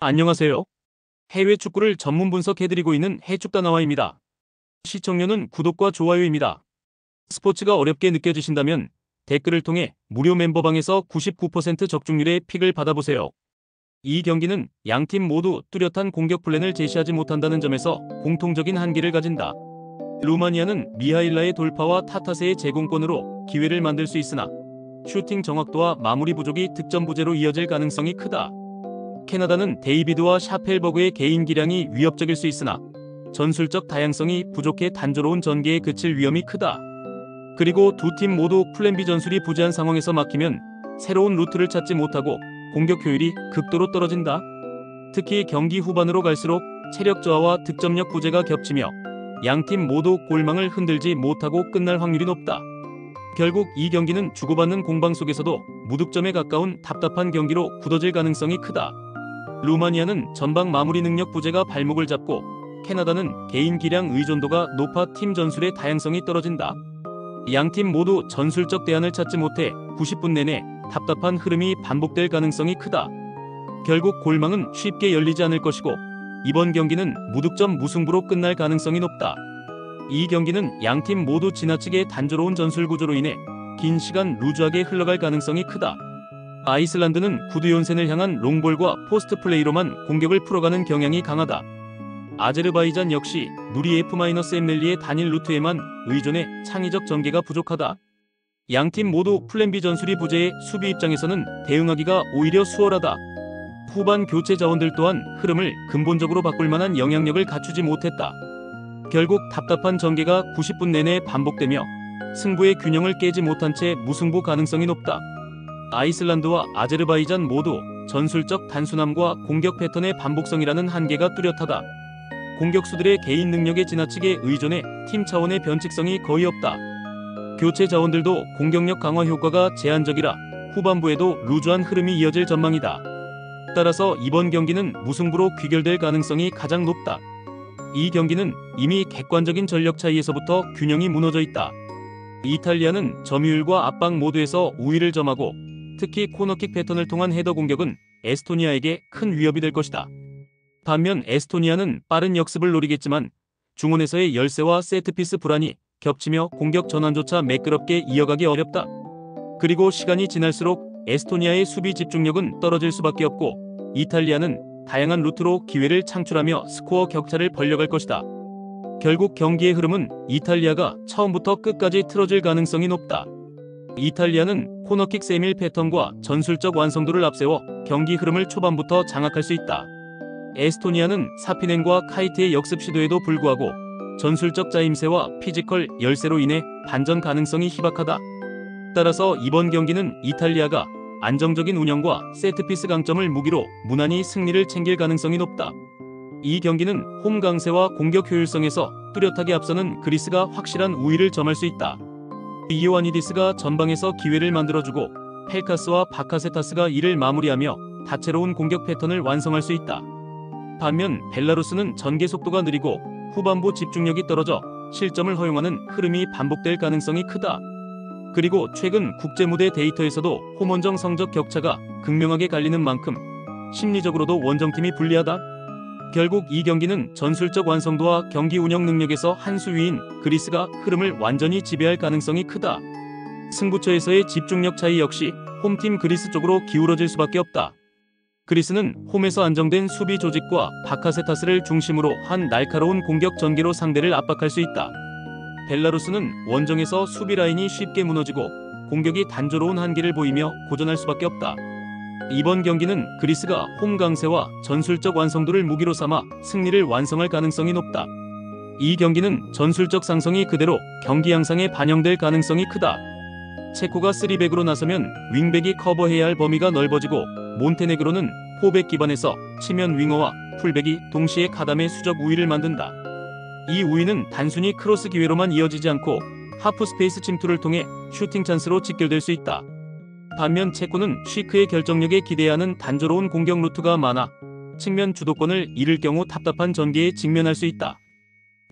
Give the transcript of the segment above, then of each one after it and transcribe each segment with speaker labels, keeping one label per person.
Speaker 1: 안녕하세요. 해외 축구를 전문 분석해드리고 있는 해축다나와입니다. 시청료는 구독과 좋아요입니다. 스포츠가 어렵게 느껴지신다면 댓글을 통해 무료 멤버방에서 99% 적중률의 픽을 받아보세요. 이 경기는 양팀 모두 뚜렷한 공격 플랜을 제시하지 못한다는 점에서 공통적인 한계를 가진다. 루마니아는 미하일라의 돌파와 타타세의 제공권으로 기회를 만들 수 있으나 슈팅 정확도와 마무리 부족이 득점 부재로 이어질 가능성이 크다. 캐나다는 데이비드와 샤펠버그의 개인 기량이 위협적일 수 있으나 전술적 다양성이 부족해 단조로운 전개에 그칠 위험이 크다. 그리고 두 팀 모두 플랜 B 전술이 부재한 상황에서 막히면 새로운 루트를 찾지 못하고 공격 효율이 극도로 떨어진다. 특히 경기 후반으로 갈수록 체력 저하와 득점력 부재가 겹치며 양팀 모두 골망을 흔들지 못하고 끝날 확률이 높다. 결국 이 경기는 주고받는 공방 속에서도 무득점에 가까운 답답한 경기로 굳어질 가능성이 크다. 루마니아는 전방 마무리 능력 부재가 발목을 잡고 캐나다는 개인 기량 의존도가 높아 팀 전술의 다양성이 떨어진다. 양팀 모두 전술적 대안을 찾지 못해 90분 내내 답답한 흐름이 반복될 가능성이 크다. 결국 골망은 쉽게 열리지 않을 것이고 이번 경기는 무득점 무승부로 끝날 가능성이 높다. 이 경기는 양팀 모두 지나치게 단조로운 전술 구조로 인해 긴 시간 루즈하게 흘러갈 가능성이 크다. 아이슬란드는 구두연센을 향한 롱볼과 포스트 플레이로만 공격을 풀어가는 경향이 강하다. 아제르바이잔 역시 누리 F-M넬리의 단일 루트에만 의존해 창의적 전개가 부족하다. 양팀 모두 플랜 B 전술이 부재해 수비 입장에서는 대응하기가 오히려 수월하다. 후반 교체 자원들 또한 흐름을 근본적으로 바꿀 만한 영향력을 갖추지 못했다. 결국 답답한 전개가 90분 내내 반복되며 승부의 균형을 깨지 못한 채 무승부 가능성이 높다. 아이슬란드와 아제르바이잔 모두 전술적 단순함과 공격 패턴의 반복성이라는 한계가 뚜렷하다. 공격수들의 개인 능력에 지나치게 의존해 팀 차원의 변칙성이 거의 없다. 교체 자원들도 공격력 강화 효과가 제한적이라 후반부에도 루즈한 흐름이 이어질 전망이다. 따라서 이번 경기는 무승부로 귀결될 가능성이 가장 높다. 이 경기는 이미 객관적인 전력 차이에서부터 균형이 무너져 있다. 이탈리아는 점유율과 압박 모두에서 우위를 점하고 특히 코너킥 패턴을 통한 헤더 공격은 에스토니아에게 큰 위협이 될 것이다. 반면 에스토니아는 빠른 역습을 노리겠지만 중원에서의 열세와 세트피스 불안이 겹치며 공격 전환조차 매끄럽게 이어가기 어렵다. 그리고 시간이 지날수록 에스토니아의 수비 집중력은 떨어질 수밖에 없고 이탈리아는 다양한 루트로 기회를 창출하며 스코어 격차를 벌려갈 것이다. 결국 경기의 흐름은 이탈리아가 처음부터 끝까지 틀어질 가능성이 높다. 이탈리아는 코너킥 세밀 패턴과 전술적 완성도를 앞세워 경기 흐름을 초반부터 장악할 수 있다. 에스토니아는 사피넨과 카이트의 역습 시도에도 불구하고 전술적 짜임새와 피지컬 열세로 인해 반전 가능성이 희박하다. 따라서 이번 경기는 이탈리아가 안정적인 운영과 세트피스 강점을 무기로 무난히 승리를 챙길 가능성이 높다. 이 경기는 홈 강세와 공격 효율성에서 뚜렷하게 앞서는 그리스가 확실한 우위를 점할 수 있다. 이오아니디스가 전방에서 기회를 만들어주고 펠카스와 바카세타스가 이를 마무리하며 다채로운 공격 패턴을 완성할 수 있다. 반면 벨라루스는 전개 속도가 느리고 후반부 집중력이 떨어져 실점을 허용하는 흐름이 반복될 가능성이 크다. 그리고 최근 국제무대 데이터에서도 홈원정 성적 격차가 극명하게 갈리는 만큼 심리적으로도 원정팀이 불리하다. 결국 이 경기는 전술적 완성도와 경기 운영 능력에서 한 수 위인 그리스가 흐름을 완전히 지배할 가능성이 크다. 승부처에서의 집중력 차이 역시 홈팀 그리스 쪽으로 기울어질 수밖에 없다. 그리스는 홈에서 안정된 수비 조직과 바카세타스를 중심으로 한 날카로운 공격 전개로 상대를 압박할 수 있다. 벨라루스는 원정에서 수비 라인이 쉽게 무너지고 공격이 단조로운 한계를 보이며 고전할 수밖에 없다. 이번 경기는 그리스가 홈 강세와 전술적 완성도를 무기로 삼아 승리를 완성할 가능성이 높다. 이 경기는 전술적 상성이 그대로 경기 양상에 반영될 가능성이 크다. 체코가 3백으로 나서면 윙백이 커버해야 할 범위가 넓어지고 몬테네그로는 포백 기반에서 치면 윙어와 풀백이 동시에 카담의 수적 우위를 만든다. 이 우위는 단순히 크로스 기회로만 이어지지 않고 하프 스페이스 침투를 통해 슈팅 찬스로 직결될 수 있다. 반면 체코는 쉬크의 결정력에 기대해야 하는 단조로운 공격 루트가 많아 측면 주도권을 잃을 경우 답답한 전개에 직면할 수 있다.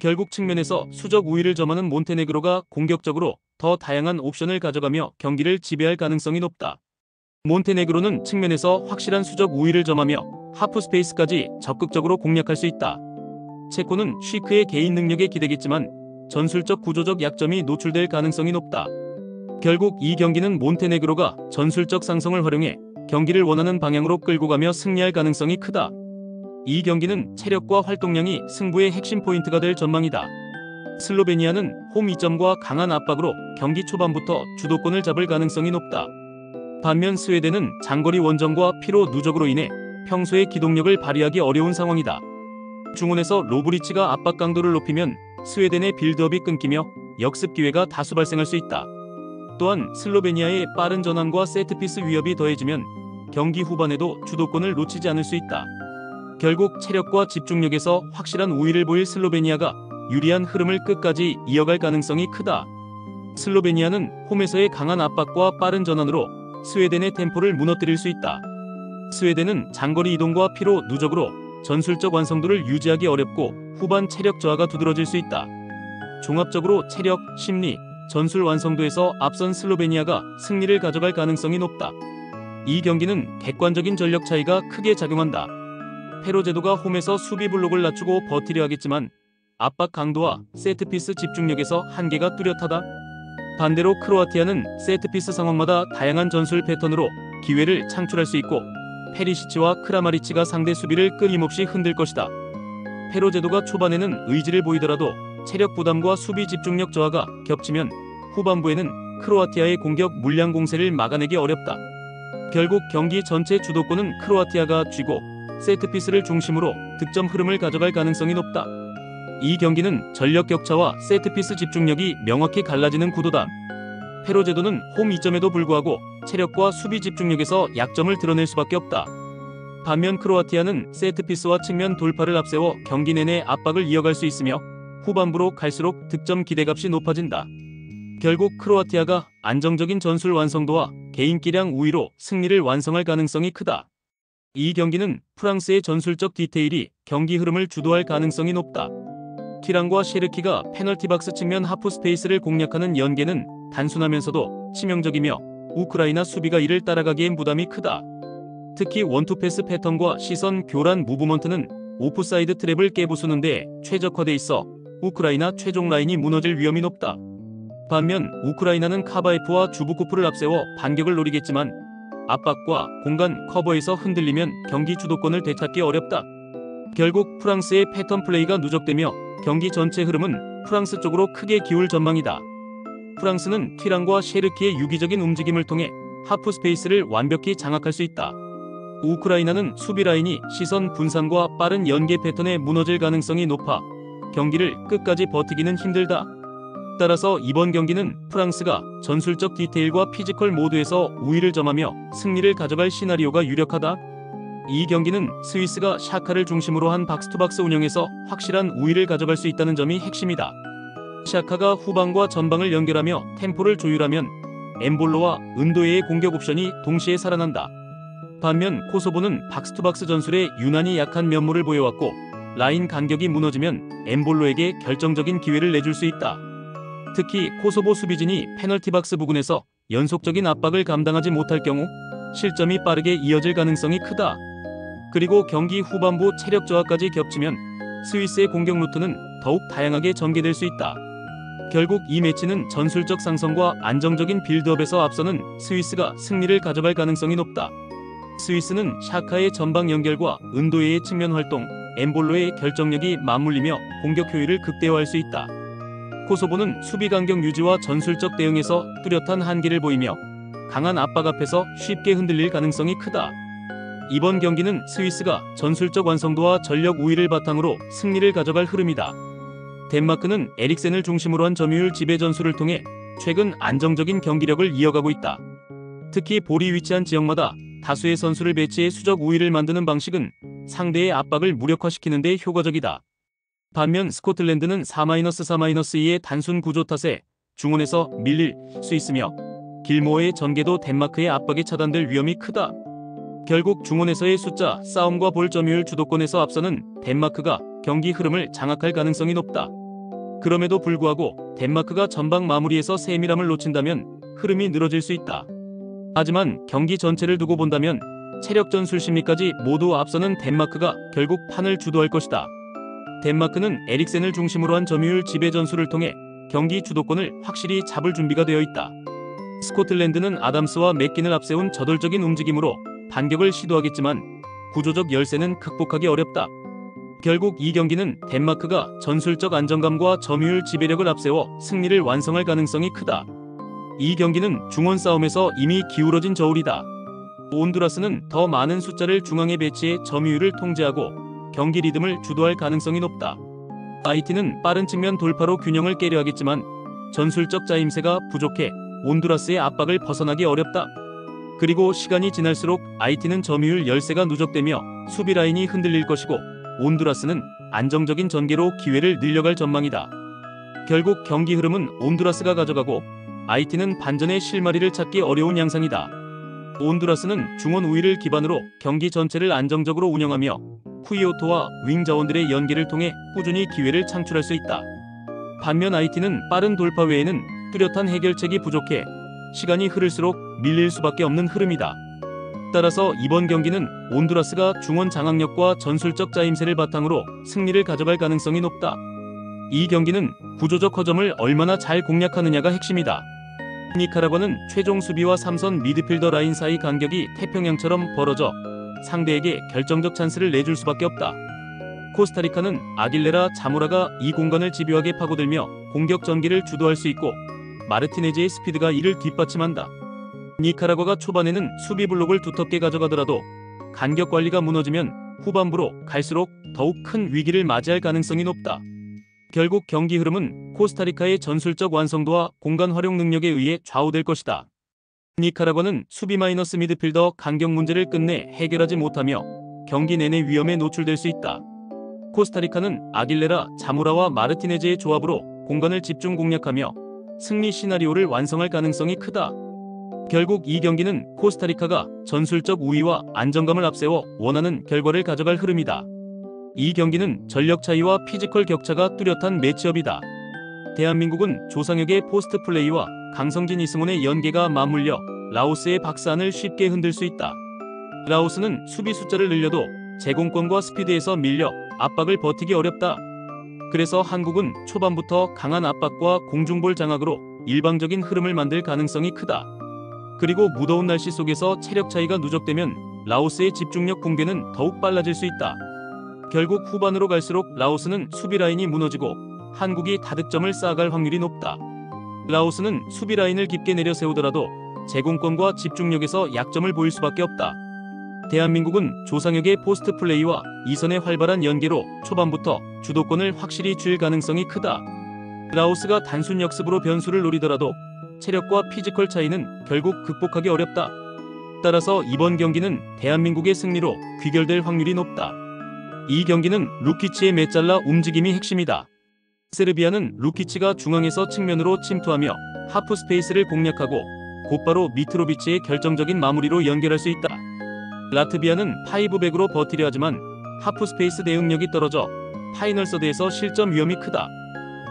Speaker 1: 결국 측면에서 수적 우위를 점하는 몬테네그로가 공격적으로 더 다양한 옵션을 가져가며 경기를 지배할 가능성이 높다. 몬테네그로는 측면에서 확실한 수적 우위를 점하며 하프스페이스까지 적극적으로 공략할 수 있다. 체코는 쉬크의 개인 능력에 기대겠지만 전술적 구조적 약점이 노출될 가능성이 높다. 결국 이 경기는 몬테네그로가 전술적 상성을 활용해 경기를 원하는 방향으로 끌고 가며 승리할 가능성이 크다. 이 경기는 체력과 활동량이 승부의 핵심 포인트가 될 전망이다. 슬로베니아는 홈 이점과 강한 압박으로 경기 초반부터 주도권을 잡을 가능성이 높다. 반면 스웨덴은 장거리 원정과 피로 누적으로 인해 평소의 기동력을 발휘하기 어려운 상황이다. 중원에서 로브리치가 압박 강도를 높이면 스웨덴의 빌드업이 끊기며 역습 기회가 다수 발생할 수 있다. 또한 슬로베니아의 빠른 전환과 세트피스 위협이 더해지면 경기 후반에도 주도권을 놓치지 않을 수 있다. 결국 체력과 집중력에서 확실한 우위를 보일 슬로베니아가 유리한 흐름을 끝까지 이어갈 가능성이 크다. 슬로베니아는 홈에서의 강한 압박과 빠른 전환으로 스웨덴의 템포를 무너뜨릴 수 있다. 스웨덴은 장거리 이동과 피로 누적으로 전술적 완성도를 유지하기 어렵고 후반 체력 저하가 두드러질 수 있다. 종합적으로 체력, 심리, 전술 완성도에서 앞선 슬로베니아가 승리를 가져갈 가능성이 높다. 이 경기는 객관적인 전력 차이가 크게 작용한다. 페로 제도가 홈에서 수비 블록을 낮추고 버티려 하겠지만 압박 강도와 세트피스 집중력에서 한계가 뚜렷하다. 반대로 크로아티아는 세트피스 상황마다 다양한 전술 패턴으로 기회를 창출할 수 있고 페리시치와 크라마리치가 상대 수비를 끊임없이 흔들 것이다. 페로 제도가 초반에는 의지를 보이더라도 체력 부담과 수비 집중력 저하가 겹치면 후반부에는 크로아티아의 공격 물량 공세를 막아내기 어렵다. 결국 경기 전체 주도권은 크로아티아가 쥐고 세트피스를 중심으로 득점 흐름을 가져갈 가능성이 높다. 이 경기는 전력 격차와 세트피스 집중력이 명확히 갈라지는 구도다. 페로 제도는 홈 이점에도 불구하고 체력과 수비 집중력에서 약점을 드러낼 수밖에 없다. 반면 크로아티아는 세트피스와 측면 돌파를 앞세워 경기 내내 압박을 이어갈 수 있으며 후반부로 갈수록 득점 기대값이 높아진다. 결국 크로아티아가 안정적인 전술 완성도와 개인기량 우위로 승리를 완성할 가능성이 크다. 이 경기는 프랑스의 전술적 디테일이 경기 흐름을 주도할 가능성이 높다. 튀랑과 셰르키가 페널티 박스 측면 하프 스페이스를 공략하는 연계는 단순하면서도 치명적이며 우크라이나 수비가 이를 따라가기엔 부담이 크다. 특히 원투 패스 패턴과 시선 교란 무브먼트는 오프사이드 트랩을 깨부수는 데 최적화돼 있어 우크라이나 최종 라인이 무너질 위험이 높다. 반면 우크라이나는 카바에프와 주부코프를 앞세워 반격을 노리겠지만 압박과 공간 커버에서 흔들리면 경기 주도권을 되찾기 어렵다. 결국 프랑스의 패턴 플레이가 누적되며 경기 전체 흐름은 프랑스 쪽으로 크게 기울 전망이다. 프랑스는 튀랑과 셰르키의 유기적인 움직임을 통해 하프 스페이스를 완벽히 장악할 수 있다. 우크라이나는 수비 라인이 시선 분산과 빠른 연계 패턴에 무너질 가능성이 높아 경기를 끝까지 버티기는 힘들다. 따라서 이번 경기는 프랑스가 전술적 디테일과 피지컬 모두에서 우위를 점하며 승리를 가져갈 시나리오가 유력하다. 이 경기는 스위스가 샤카를 중심으로 한 박스투박스 운영에서 확실한 우위를 가져갈 수 있다는 점이 핵심이다. 샤카가 후방과 전방을 연결하며 템포를 조율하면 엠볼로와 은도에의 공격 옵션이 동시에 살아난다. 반면 코소보는 박스투박스 전술에 유난히 약한 면모를 보여왔고 라인 간격이 무너지면 엠볼로에게 결정적인 기회를 내줄 수 있다. 특히 코소보 수비진이 페널티 박스 부근에서 연속적인 압박을 감당하지 못할 경우 실점이 빠르게 이어질 가능성이 크다. 그리고 경기 후반부 체력 저하까지 겹치면 스위스의 공격 루트는 더욱 다양하게 전개될 수 있다. 결국 이 매치는 전술적 상성과 안정적인 빌드업에서 앞서는 스위스가 승리를 가져갈 가능성이 높다. 스위스는 샤카의 전방 연결과 은도에의 측면 활동, 엠볼로의 결정력이 맞물리며 공격 효율을 극대화할 수 있다. 코소보는 수비 간격 유지와 전술적 대응에서 뚜렷한 한계를 보이며 강한 압박 앞에서 쉽게 흔들릴 가능성이 크다. 이번 경기는 스위스가 전술적 완성도와 전력 우위를 바탕으로 승리를 가져갈 흐름이다. 덴마크는 에릭센을 중심으로 한 점유율 지배 전술을 통해 최근 안정적인 경기력을 이어가고 있다. 특히 볼이 위치한 지역마다 다수의 선수를 배치해 수적 우위를 만드는 방식은 상대의 압박을 무력화시키는 데 효과적이다. 반면 스코틀랜드는 4-4-2의 단순 구조 탓에 중원에서 밀릴 수 있으며 길모어의 전개도 덴마크의 압박에 차단될 위험이 크다. 결국 중원에서의 숫자 싸움과 볼 점유율 주도권에서 앞서는 덴마크가 경기 흐름을 장악할 가능성이 높다. 그럼에도 불구하고 덴마크가 전방 마무리에서 세밀함을 놓친다면 흐름이 늘어질 수 있다. 하지만 경기 전체를 두고 본다면 체력 전술 심리까지 모두 앞서는 덴마크가 결국 판을 주도할 것이다. 덴마크는 에릭센을 중심으로 한 점유율 지배 전술을 통해 경기 주도권을 확실히 잡을 준비가 되어 있다. 스코틀랜드는 아담스와 맥긴을 앞세운 저돌적인 움직임으로 반격을 시도하겠지만 구조적 열세는 극복하기 어렵다. 결국 이 경기는 덴마크가 전술적 안정감과 점유율 지배력을 앞세워 승리를 완성할 가능성이 크다. 이 경기는 중원 싸움에서 이미 기울어진 저울이다. 온두라스는 더 많은 숫자를 중앙에 배치해 점유율을 통제하고 경기 리듬을 주도할 가능성이 높다. 하이티는 빠른 측면 돌파로 균형을 깨려 하겠지만 전술적 짜임새가 부족해 온두라스의 압박을 벗어나기 어렵다. 그리고 시간이 지날수록 하이티는 점유율 열세가 누적되며 수비 라인이 흔들릴 것이고 온두라스는 안정적인 전개로 기회를 늘려갈 전망이다. 결국 경기 흐름은 온두라스가 가져가고 하이티는 반전의 실마리를 찾기 어려운 양상이다. 온두라스는 중원 우위를 기반으로 경기 전체를 안정적으로 운영하며 푸이오토와 윙 자원들의 연계를 통해 꾸준히 기회를 창출할 수 있다. 반면 하이티는 빠른 돌파 외에는 뚜렷한 해결책이 부족해 시간이 흐를수록 밀릴 수밖에 없는 흐름이다. 따라서 이번 경기는 온두라스가 중원 장악력과 전술적 짜임새를 바탕으로 승리를 가져갈 가능성이 높다. 이 경기는 구조적 허점을 얼마나 잘 공략하느냐가 핵심이다. 니카라과는 최종 수비와 3선 미드필더 라인 사이 간격이 태평양처럼 벌어져 상대에게 결정적 찬스를 내줄 수밖에 없다. 코스타리카는 아길레라, 자모라가 이 공간을 집요하게 파고들며 공격 전개를 주도할 수 있고 마르티네즈의 스피드가 이를 뒷받침한다. 니카라과가 초반에는 수비 블록을 두텁게 가져가더라도 간격 관리가 무너지면 후반부로 갈수록 더욱 큰 위기를 맞이할 가능성이 높다. 결국 경기 흐름은 코스타리카의 전술적 완성도와 공간 활용 능력에 의해 좌우될 것이다. 니카라과는 수비 마이너스 미드필더 간격 문제를 끝내 해결하지 못하며 경기 내내 위험에 노출될 수 있다. 코스타리카는 아길레라, 자모라와 마르티네즈의 조합으로 공간을 집중 공략하며 승리 시나리오를 완성할 가능성이 크다. 결국 이 경기는 코스타리카가 전술적 우위와 안정감을 앞세워 원하는 결과를 가져갈 흐름이다. 이 경기는 전력 차이와 피지컬 격차가 뚜렷한 매치업이다. 대한민국은 조상혁의 포스트 플레이와 강성진, 이승훈의 연계가 맞물려 라오스의 박스안을 쉽게 흔들 수 있다. 라오스는 수비 숫자를 늘려도 제공권과 스피드에서 밀려 압박을 버티기 어렵다. 그래서 한국은 초반부터 강한 압박과 공중볼 장악으로 일방적인 흐름을 만들 가능성이 크다. 그리고 무더운 날씨 속에서 체력 차이가 누적되면 라오스의 집중력 붕괴는 더욱 빨라질 수 있다. 결국 후반으로 갈수록 라오스는 수비 라인이 무너지고 한국이 다득점을 쌓아갈 확률이 높다. 라오스는 수비 라인을 깊게 내려세우더라도 제공권과 집중력에서 약점을 보일 수밖에 없다. 대한민국은 조상혁의 포스트 플레이와 이선의 활발한 연계로 초반부터 주도권을 확실히 쥘 가능성이 크다. 라오스가 단순 역습으로 변수를 노리더라도 체력과 피지컬 차이는 결국 극복하기 어렵다. 따라서 이번 경기는 대한민국의 승리로 귀결될 확률이 높다. 이 경기는 루키치의 메잘라 움직임이 핵심이다. 세르비아는 루키치가 중앙에서 측면으로 침투하며 하프 스페이스를 공략하고 곧바로 미트로비치의 결정적인 마무리로 연결할 수 있다. 라트비아는 파이브백으로 버티려 하지만 하프 스페이스 대응력이 떨어져 파이널 서드에서 실점 위험이 크다.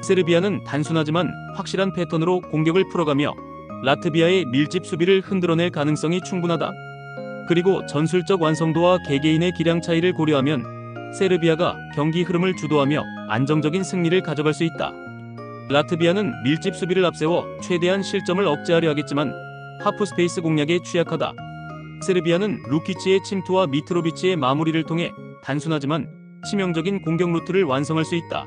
Speaker 1: 세르비아는 단순하지만 확실한 패턴으로 공격을 풀어가며 라트비아의 밀집 수비를 흔들어낼 가능성이 충분하다. 그리고 전술적 완성도와 개개인의 기량 차이를 고려하면 세르비아가 경기 흐름을 주도하며 안정적인 승리를 가져갈 수 있다. 라트비아는 밀집 수비를 앞세워 최대한 실점을 억제하려 하겠지만 하프 스페이스 공략에 취약하다. 세르비아는 루키치의 침투와 미트로비치의 마무리를 통해 단순하지만 치명적인 공격 루트를 완성할 수 있다.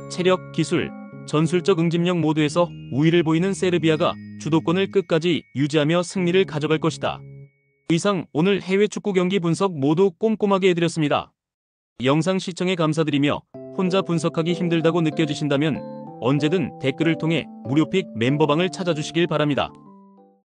Speaker 1: 체력, 기술, 전술적 응집력 모두에서 우위를 보이는 세르비아가 주도권을 끝까지 유지하며 승리를 가져갈 것이다. 이상 오늘 해외 축구 경기 분석 모두 꼼꼼하게 해드렸습니다. 영상 시청에 감사드리며 혼자 분석하기 힘들다고 느껴지신다면 언제든 댓글을 통해 무료픽 멤버방을 찾아주시길 바랍니다.